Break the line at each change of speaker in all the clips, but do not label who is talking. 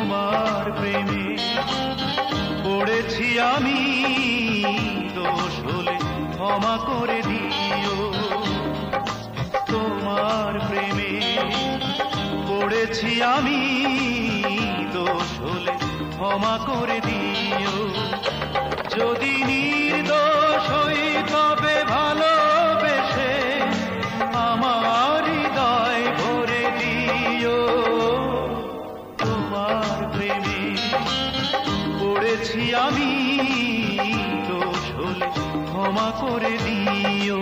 তোমার প্রেমে পড়েছি আমি, দোষ হলে ক্ষমা করে দিও। তোমার প্রেমে পড়েছি আমি, দোষ হলে ক্ষমা করে দিও। যদি নির্দোষ হই তবে ভালোবেসে আমার হৃদয় ভরে দিও। তোমার প্রেমে পড়েছি আমি, দোষ হলে ক্ষমা করে দিও।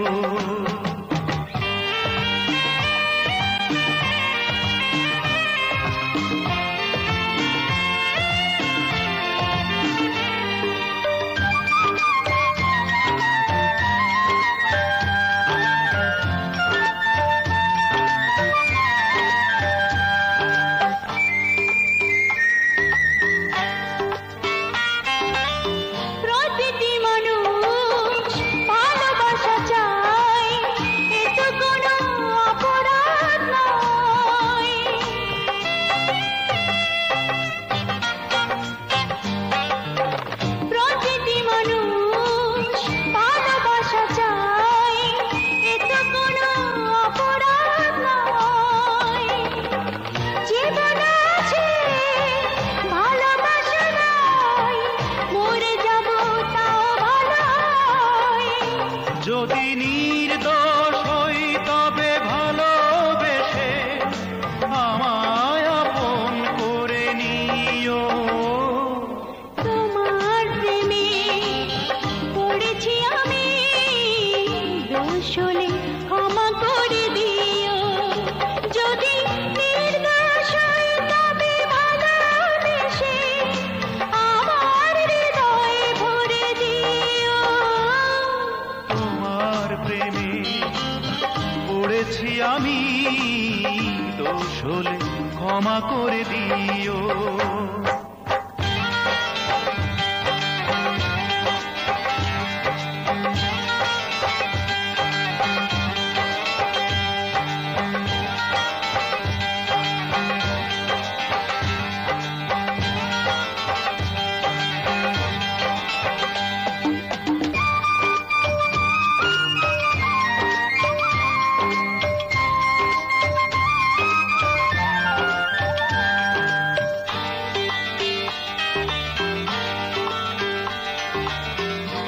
যদি নির্দোষ হই তবে ভালোবেসে আমায় আপন করে নিও।
তোমার প্রেমে পড়েছি আমি, দোষ হলে ক্ষমা করে দিও। যদি নির্দোষ হই তবে ভালোবেসে আমার হৃদয়ে ভরে দিও।
তোমার প্রেমে পড়েছি আমি, দোষ হলে ক্ষমা করে দিও।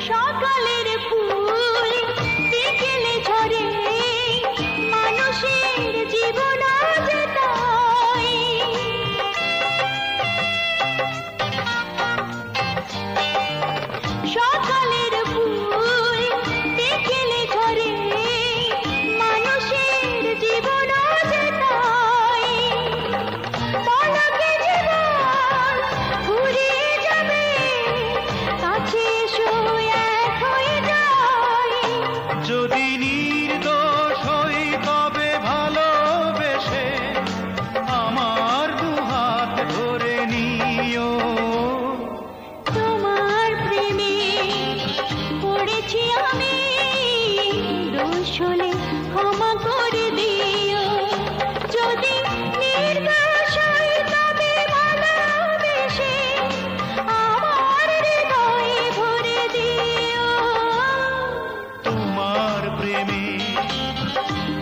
সকালের ফুল বিকেলে ঝরে, মানুষের জীবন আজ তাই। সকালের ফুল বিকেলে ঝরে, মানুষের জীবন আজ তাই। পলকে জীবন ঘুরিয়ে যাবে, কাছে এসো এক হয়ে যাই।
যদি নির্দোষ হই তবে ভালোবেসে আমার দুহাত ধরে নিও।
তোমার প্রেমে পড়েছি আমি, দোষ হলে ক্ষমা করে দিও। যদি নির্দোষ হই তবে ভালোবেসে আমার হৃদয়ে ভরে দিও।
তোমার প্রেমে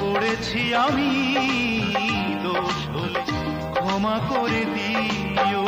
পড়েছি আমি, দোষ হলে ক্ষমা করে দিও।